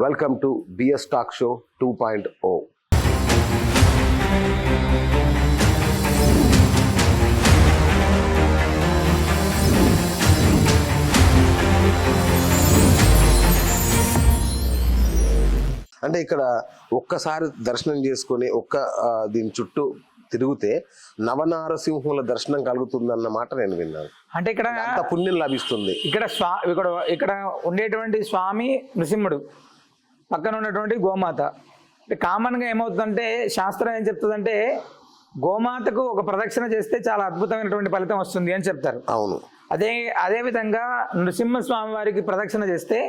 Welcome to BS talk show 2.0. అంటే ఇక్కడ ఒక్కసారి దర్శనం చేసుకొని దీని చుట్టూ తిరిగితే నవనారసింహుల దర్శనం కలుగుతుంది మాట నేను విన్నాను. అంటే ఇక్కడ పుణ్యం లభిస్తుంది. ఇక్కడ ఉండేటువంటి స్వామి నృసింహుడు, పక్కన ఉన్నటువంటి గోమాత. కామన్గా ఏమవుతుందంటే శాస్త్రం ఏం చెప్తుందంటే గోమాతకు ఒక ప్రదక్షిణ చేస్తే చాలా అద్భుతమైనటువంటి ఫలితం వస్తుంది అని చెప్తారు. అవును. అదే విధంగా నృసింహస్వామి వారికి ప్రదక్షిణ చేస్తే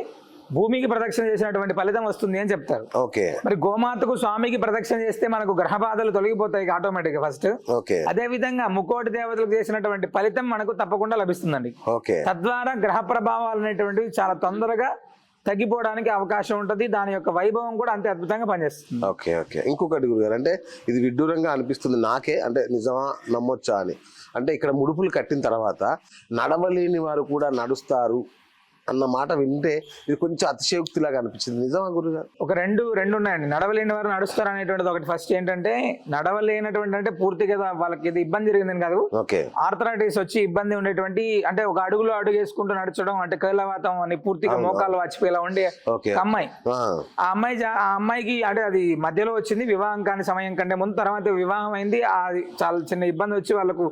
భూమికి ప్రదక్షిణ చేసినటువంటి ఫలితం వస్తుంది అని చెప్తారు. ఓకే. మరి గోమాతకు స్వామికి ప్రదక్షిణ చేస్తే మనకు గ్రహ బాధలు తొలగిపోతాయి ఆటోమేటిక్ గా ఫస్ట్. ఓకే. అదే విధంగా ముక్కోటి దేవతలకు చేసినటువంటి ఫలితం మనకు తప్పకుండా లభిస్తుందండి. ఓకే. తద్వారా గ్రహ ప్రభావాలు అనేటువంటివి చాలా తొందరగా తగ్గిపోవడానికి అవకాశం ఉంటుంది. దాని యొక్క వైభవం కూడా అంతే అద్భుతంగా పనిచేస్తుంది. ఓకే. ఓకే. ఇంకొకటి గురుగారు, అంటే ఇది విడ్డూరంగా అనిపిస్తుంది నాకే, అంటే నిజమా నమ్మొచ్చా అని. అంటే ఇక్కడ ముడుపులు కట్టిన తర్వాత నడవలేని వారు కూడా నడుస్తారు అన్న మాట వింటే ఇది కొంచెం అతిశయోక్తిలాగా అనిపించింది. నిజమా గురుగారు? ఒక రెండు ఉన్నాయండి. నడవలేని వారు నడుస్తారు అనేటువంటిది ఒకటి. ఫస్ట్ ఏంటంటే నడవలేనటువంటి అంటే పూర్తిగా వాళ్ళకి ఇది ఇబ్బంది జరిగిందని కాదు. ఓకే. ఆర్థరైటిస్ వచ్చి ఇబ్బంది ఉండేటువంటి, అంటే ఒక అడుగులో అడుగు వేసుకుంటూ నడచడం, అంటే కైలవాతం అని పూర్తిగా మోకాలు వాచిపోయేలా ఉండే అమ్మాయి. ఆ అమ్మాయికి అంటే అది మధ్యలో వచ్చింది, వివాహం కాని సమయం కంటే ముందు. తర్వాత వివాహం అయింది, అది చాలా చిన్న ఇబ్బంది వచ్చి వాళ్ళకు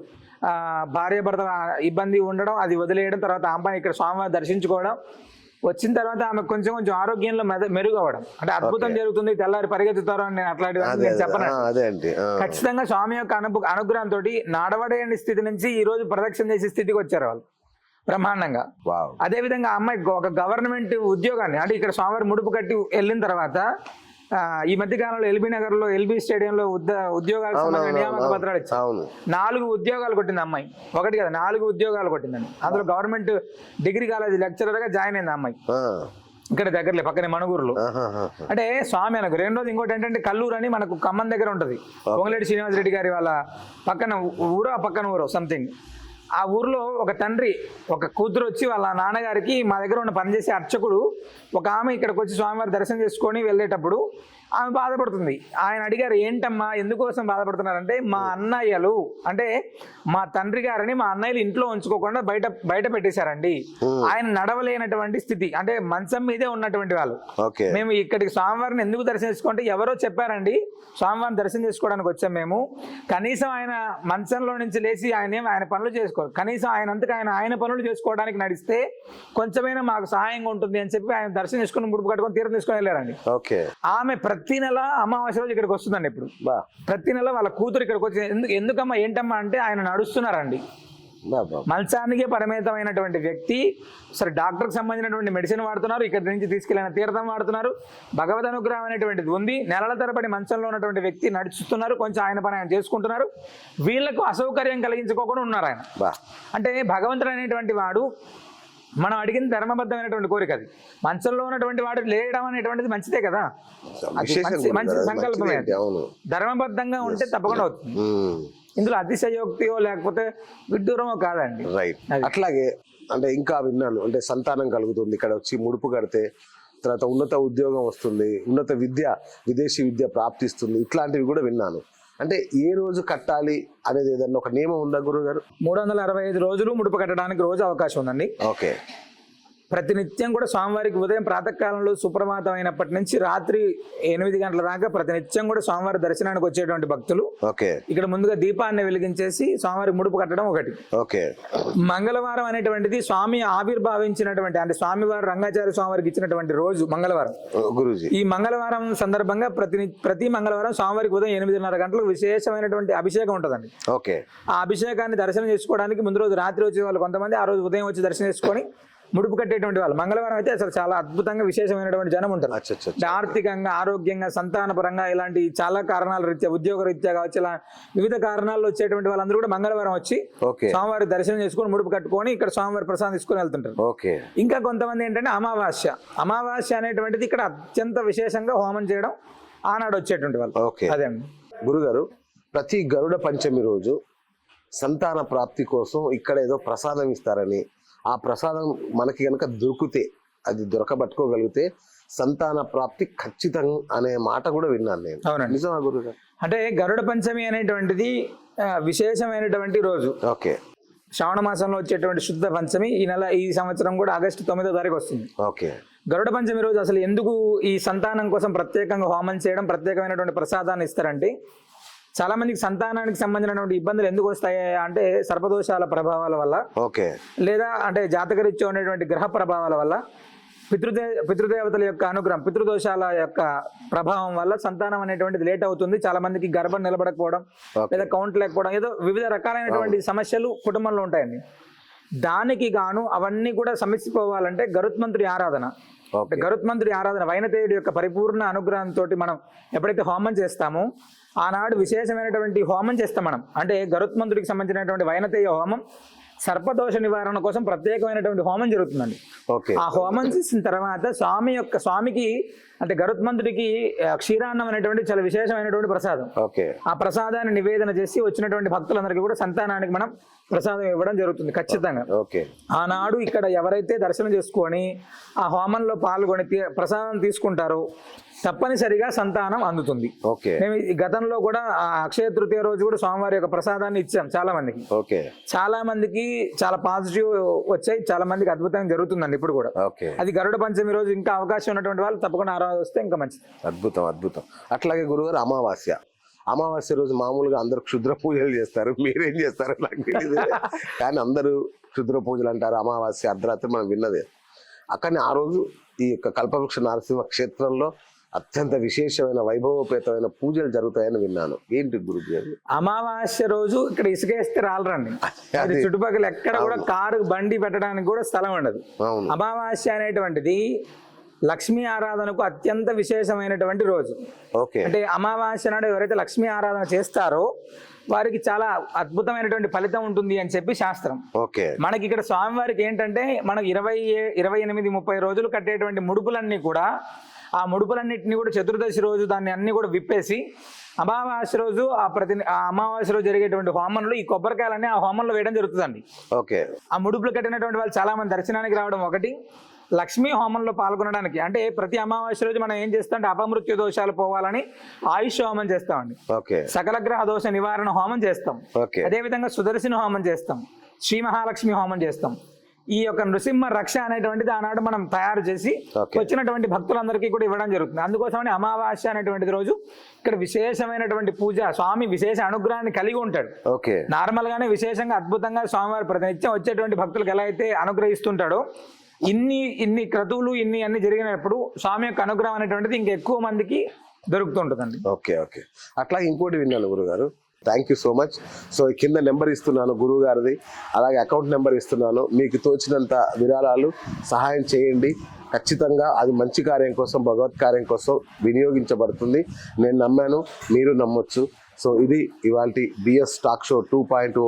భార్య భర్త ఇబ్బంది ఉండడం, అది వదిలేయడం. తర్వాత ఆ అమ్మాయి ఇక్కడ స్వామివారి దర్శించుకోవడం, వచ్చిన తర్వాత ఆమె కొంచెం ఆరోగ్యంలో మెరుగు అవ్వడం. అంటే అద్భుతం జరుగుతుంది, తెల్లారి పరిగెత్తుతారు అని నేను అట్లాంటివి నేను చెప్పను. ఖచ్చితంగా స్వామి యొక్క అనుగ్రహంతో నడవడేని స్థితి నుంచి ఈ రోజు ప్రదక్షిణ చేసే స్థితికి వచ్చారు వాళ్ళు బ్రహ్మాండంగా. అదే విధంగా ఆ అమ్మాయి ఒక గవర్నమెంట్ ఉద్యోగాన్ని, అంటే ఇక్కడ స్వామివారి ముడుపు కట్టి వెళ్ళిన తర్వాత ఈ మధ్య కాలంలో ఎల్బీ నగర్ లో ఎల్బీ స్టేడియంలో ఉద్యోగాలకు నియామక పత్రాలు ఇచ్చారు. 4 ఉద్యోగాలు కొట్టింది అమ్మాయి. ఒకటి కదా, 4 ఉద్యోగాలు కొట్టిందండి. అందులో గవర్నమెంట్ డిగ్రీ కాలేజ్ లెక్చరర్ గా జాయిన్ అయింది అమ్మాయి. ఇక్కడ దగ్గరలే, పక్కనే మణుగూరులో. అంటే స్వామి అనకు. రెండోది ఇంకోటి ఏంటంటే కల్లూరు అని మనకు ఖమ్మం దగ్గర ఉంటది. పొంగులేటి శ్రీనివాసరెడ్డి గారి వాళ్ళ పక్కన ఊరో సంథింగ్. ఆ ఊర్లో ఒక తండ్రి ఒక కూతురు వచ్చి వాళ్ళ నాన్నగారికి, మా దగ్గర ఉన్న పనిచేసే అర్చకుడు ఒక ఆమె ఇక్కడికి వచ్చి స్వామివారి దర్శనం చేసుకొని వెళ్ళేటప్పుడు ఆమె బాధపడుతుంది. ఆయన అడిగారు, ఏంటమ్మా ఎందుకోసం బాధపడుతున్నారంటే, మా అన్నయ్యలు, అంటే మా తండ్రి గారిని మా అన్నయ్యలు ఇంట్లో ఉంచుకోకుండా బయట పెట్టేశారండి. ఆయన నడవలేనటువంటి స్థితి, అంటే మంచం మీదే ఉన్నటువంటి వాళ్ళు. మేము ఇక్కడికి స్వామివారిని ఎందుకు దర్శనం చేసుకుంటే ఎవరో చెప్పారండి, స్వామివారిని దర్శనం చేసుకోవడానికి వచ్చాం మేము. కనీసం ఆయన మంచంలో నుంచి లేచి ఆయన పనులు చేసుకో, కనీసం ఆయన పనులు చేసుకోవడానికి నడిస్తే కొంచెమైనా మాకు సహాయంగా ఉంటుంది అని చెప్పి ఆయన దర్శనం చేసుకుని ముడుపు కట్టుకొని తీర్థం తీసుకొని వెళ్ళారండి. ఆమె ప్రతి నెల అమావాస్య రోజు ఇక్కడికి వస్తుందండి. ఇప్పుడు ప్రతి నెల వాళ్ళ కూతురు ఇక్కడికి వచ్చి ఎందుకమ్మా ఏంటమ్మా అంటే ఆయన నడుస్తున్నారండి. మంచానికే పరిమితమైనటువంటి వ్యక్తి సరే డాక్టర్కి సంబంధించినటువంటి మెడిసిన్ వాడుతున్నారు, ఇక్కడ నుంచి తీసుకెళ్ళిన తీర్థం వాడుతున్నారు, భగవద్ అనుగ్రహం అనేటువంటిది ఉంది. నెలల తరబడి మంచంలో ఉన్నటువంటి వ్యక్తి నడుస్తున్నారు, కొంచెం ఆయన పని ఆయన చేసుకుంటున్నారు. వీళ్లకు అసౌకర్యం కలిగించుకోకుండా ఉన్నారు ఆయన. అంటే భగవంతుడు అనేటువంటి వాడు మనం అడిగిన ధర్మబద్ధమైనటువంటి కోరిక. అది మంచంలో ఉన్నటువంటి వాడు లేయడం అనేటువంటిది మంచిదే కదా, మంచి సంకల్పమే. ధర్మబద్ధంగా ఉంటే తప్పకుండా అవుతుంది. ఇందులో అతిశయోక్తియో లేకపోతే విడ్డూరమో కాదండి. రైట్. అట్లాగే అంటే ఇంకా విన్నాను, అంటే సంతానం కలుగుతుంది ఇక్కడ వచ్చి ముడుపు కడితే, తర్వాత ఉన్నత ఉద్యోగం వస్తుంది, ఉన్నత విదేశీ విద్య ప్రాప్తిస్తుంది, ఇట్లాంటివి కూడా విన్నాను. అంటే ఏ రోజు కట్టాలి అనేది ఏదన్నా ఒక నియమం ఉందా గురుగారు? 365 రోజులు ముడుపు కట్టడానికి రోజు అవకాశం ఉందండి. ఓకే. ప్రతినిత్యం కూడా స్వామివారికి ఉదయం ప్రాతకాలంలో సుప్రభాతం అయినప్పటి నుంచి రాత్రి 8 గంటల దాకా ప్రతినిత్యం కూడా స్వామివారి దర్శనానికి వచ్చేటువంటి భక్తులు ఇక్కడ ముందుగా దీపాన్ని వెలిగించేసి స్వామివారికి ముడుపు కట్టడం ఒకటి. మంగళవారం అనేటువంటిది స్వామి ఆవిర్భావించినటువంటి, అంటే స్వామివారు రంగాచార్య స్వామివారికి ఇచ్చినటువంటి రోజు మంగళవారం. ఈ మంగళవారం సందర్భంగా ప్రతి మంగళవారం స్వామివారికి ఉదయం 8:30 గంటలకు విశేషమైనటువంటి అభిషేకం ఉంటుందండి. ఆ అభిషేకాన్ని దర్శనం చేసుకోవడానికి ముందు రోజు రాత్రి వచ్చే వాళ్ళు కొంతమంది, ఆ రోజు ఉదయం వచ్చి దర్శనం చేసుకొని ముడుపు కట్టేటువంటి వాళ్ళు. మంగళవారం అయితే అసలు చాలా అద్భుతంగా విశేషమైనటువంటి జనం ఉంటారు. ఆర్థికంగా, ఆరోగ్యంగా, సంతానపరంగా ఇలాంటి చాలా కారణాల రీత్యా, ఉద్యోగ రీత్యా కావచ్చు, ఇలా వివిధ కారణాల్లో వచ్చేటువంటి వాళ్ళందరూ కూడా మంగళవారం వచ్చి స్వామివారి దర్శనం చేసుకొని ముడుపు కట్టుకొని ఇక్కడ స్వామివారి ప్రసాదం తీసుకొని వెళ్తుంటారు. ఇంకా కొంతమంది ఏంటంటే అమావాస్య అనేటువంటిది ఇక్కడ అత్యంత విశేషంగా హోమం చేయడం ఆనాడు వచ్చేటువంటి వాళ్ళు. అదే గురుగారు, ప్రతి గరుడ పంచమి రోజు సంతాన ప్రాప్తి కోసం ఇక్కడ ఏదో ప్రసాదం ఇస్తారని, ఆ ప్రసాదం మనకి కనుక దొరికితే, అది దొరకబట్టుకోగలిగితే సంతాన ప్రాప్తి ఖచ్చితంగా అనే మాట కూడా విన్నాను నేను. అవునండి. నిజమా గురుగారు? అంటే గరుడ పంచమి అనేటువంటిది విశేషమైనటువంటి రోజు. ఓకే. శ్రావణ మాసంలో వచ్చేటువంటి శుద్ధ పంచమి ఈ సంవత్సరం కూడా ఆగస్టు 9వ తారీఖు వస్తుంది. ఓకే. గరుడ పంచమి రోజు అసలు ఎందుకు ఈ సంతానం కోసం ప్రత్యేకంగా హోమం చేయడం, ప్రత్యేకమైనటువంటి ప్రసాదాన్ని ఇస్తారంటే, చాలా మందికి సంతానానికి సంబంధించినటువంటి ఇబ్బందులు ఎందుకు వస్తాయి అంటే సర్పదోషాల ప్రభావాల వల్ల, ఓకే, లేదా అంటే జాతకరీత్యా ఉండేటువంటి గ్రహ ప్రభావాల వల్ల, పితృదేవతల యొక్క అనుగ్రహం, పితృదోషాల యొక్క ప్రభావం వల్ల సంతానం అనేటువంటిది లేట్ అవుతుంది. చాలా మందికి గర్భం నిలబడకపోవడం, లేదా కౌంట్ లేకపోవడం, ఏదో వివిధ రకాలైనటువంటి సమస్యలు కుటుంబంలో ఉంటాయండి. దానికి గాను అవన్నీ కూడా సమస్యపోవాలంటే గరుత్మంతుడి ఆరాధన, గరుత్మంతుడి ఆరాధన, వైనతేయుడి యొక్క పరిపూర్ణ అనుగ్రహంతో మనం ఎప్పుడైతే హోమం చేస్తామో ఆనాడు విశేషమైనటువంటి హోమం చేస్తాం మనం. అంటే గరుత్మంతుడికి సంబంధించినటువంటి వైనతేయ హోమం, సర్పదోష నివారణ కోసం ప్రత్యేకమైనటువంటి హోమం జరుగుతుందండి. ఆ హోమం చేసిన తర్వాత స్వామికి అంటే గరుత్మంతుడికి క్షీరాన్నం అనేటువంటి చాలా విశేషమైనటువంటి ప్రసాదం. ఆ ప్రసాదాన్ని నివేదన చేసి వచ్చినటువంటి భక్తులందరికీ కూడా సంతానానికి మనం ప్రసాదం ఇవ్వడం జరుగుతుంది ఖచ్చితంగా. ఆనాడు ఇక్కడ ఎవరైతే దర్శనం చేసుకొని ఆ హోమంలో పాల్గొని ప్రసాదం తీసుకుంటారో తప్పనిసరిగా సంతానం అందుతుంది. మేము ఈ గతంలో కూడా ఆ అక్షయ తృతీయ రోజు కూడా స్వామివారి యొక్క ప్రసాదాన్ని ఇచ్చాం చాలా మందికి. చాలా మందికి చాలా పాజిటివ్ వచ్చాయి, చాలా మందికి అద్భుతంగా జరుగుతుందండి ఇప్పుడు కూడా. అది గరుడ పంచమి రోజు ఇంకా అవకాశం ఉన్నటువంటి వాళ్ళు తప్పకుండా ఆ రోజు వస్తే ఇంకా మంచిది. అద్భుతం, అద్భుతం. అట్లాగే గురుగారు అమావాస్య రోజు మామూలుగా అందరు క్షుద్ర పూజలు చేస్తారు, మీరేం చేస్తారు నాకు తెలియదు కానీ అందరూ క్షుద్ర పూజలు అంటారు. అమావాస్య అర్ధరాత్రి మనం విన్నదే. అక్కడనే ఆ రోజు ఈ యొక్క కల్పవృక్ష నరసింహ క్షేత్రంలో అత్యంత విశేషమైన వైభవోపేతమైన పూజలు జరుగుతాయని విన్నాను. ఏంటి గురుజీ అది? అమావాస్య రోజు ఇక్కడ ఇసుకేస్తే రాలరండి. చుట్టుపక్కల ఎక్కడ కూడా కారు బండి పెట్టడానికి కూడా స్థలం ఉండదు. అమావాస్య అనేటువంటిది లక్ష్మీ ఆరాధనకు అత్యంత విశేషమైనటువంటి రోజు. అంటే అమావాస్య నాడు ఎవరైతే లక్ష్మీ ఆరాధన చేస్తారో వారికి చాలా అద్భుతమైనటువంటి ఫలితం ఉంటుంది అని చెప్పి శాస్త్రం. మనకి ఇక్కడ స్వామివారికి ఏంటంటే మనకు 28, 30 రోజులు కట్టేటువంటి ముడుపులన్నీ కూడా, ఆ ముడుపులన్నింటినీ కూడా చతుర్దశి రోజు దాన్ని అన్ని కూడా విప్పేసి అమావాస్య రోజు ఆ అమావాస్య రోజు జరిగేటువంటి హోమంలో ఈ కొబ్బరికాయలన్నీ ఆ హోమంలో వేయడం జరుగుతుందండి. ఆ ముడుపులు కట్టినటువంటి వాళ్ళు చాలా మంది దర్శనానికి రావడం ఒకటి, లక్ష్మీ హోమంలో పాల్గొనడానికి. అంటే ప్రతి అమావాస్య రోజు మనం ఏం చేస్తామంటే అపమృత్యు దోషాలు పోవాలని ఆయుష్ హోమం చేస్తామండి. సకల గ్రహ దోష నివారణ హోమం చేస్తాం. అదేవిధంగా సుదర్శన హోమం చేస్తాం, శ్రీ మహాలక్ష్మి హోమం చేస్తాం. ఈ యొక్క నృసింహ రక్ష అనేటువంటిది ఆనాడు మనం తయారు చేసి వచ్చినటువంటి భక్తులందరికీ కూడా ఇవ్వడం జరుగుతుంది. అందుకోసమని అమావాస్య అనేటువంటిది రోజు ఇక్కడ విశేషమైనటువంటి పూజ, స్వామి విశేష అనుగ్రహాన్ని కలిగి ఉంటాడు. నార్మల్ గానే విశేషంగా అద్భుతంగా స్వామివారి ప్రతినిత్యం వచ్చేటువంటి భక్తులకు ఎలా అయితే అనుగ్రహిస్తుంటాడో, ఇన్ని క్రతువులు అన్ని జరిగినప్పుడు స్వామి యొక్క అనుగ్రహం అనేటువంటిది ఇంకా ఎక్కువ మందికి దొరుకుతుంటుందండి. అట్లా ఇంకోటి విన్నాను గురుగారు. Thank you so much. So కింద నెంబర్ ఇస్తున్నాను గురువు గారిది, అలాగే అకౌంట్ నెంబర్ ఇస్తున్నాను. మీకు తోచినంత విరాళాలు సహాయం చేయండి. ఖచ్చితంగా అది మంచి కార్యం కోసం, భగవత్ కార్యం కోసం వినియోగించబడుతుంది. నేను నమ్మాను, మీరు నమ్మొచ్చు. సో ఇది ఇవాల్టి బిఎస్ టాక్ షో 2.0